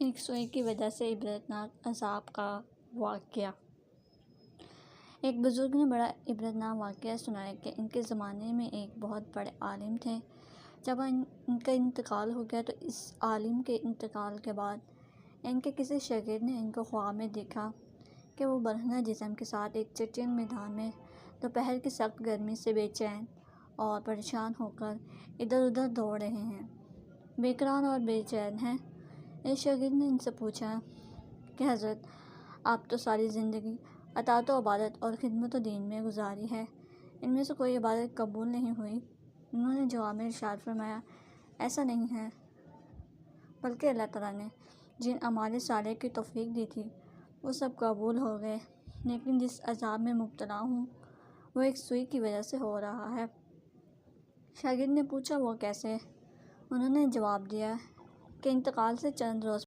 ایک سوئی کی وجہ سے عبرتناک عذاب کا واقعہ۔ ایک بزرگ نے بڑا عبرتناک واقعہ سنایا کہ ان کے زمانے میں ایک بہت بڑے عالم تھے۔ جب ان کا انتقال ہو گیا تو اس عالم کے انتقال کے بعد ان کے کسی شاگرد نے ان کو خواب میں دیکھا کہ وہ برہنہ جسم کے ساتھ ایک چٹین میدان میں دوپہر کی سخت گرمی سے بے چین اور پریشان ہو کر ادھر ادھر دوڑ رہے ہیں، بے قرار اور بے چین ہیں۔ اس شاگرد نے ان سے پوچھا کہ حضرت، آپ تو ساری زندگی اطاعت و عبادت اور خدمت دین میں گزاری ہے، ان میں سے کوئی عبادت قبول نہیں ہوئی؟ انہوں نے جواب میں ارشاد فرمایا، ایسا نہیں ہے، بلکہ اللہ تعالیٰ نے جن اعمال صالحہ کی توفیق دی تھی وہ سب قبول ہو گئے، لیکن جس عذاب میں مبتلا ہوں وہ ایک سوئی کی وجہ سے ہو رہا ہے۔ شاگرد نے پوچھا، وہ کیسے؟ انہوں نے جواب دیا کہ انتقال سے چند روز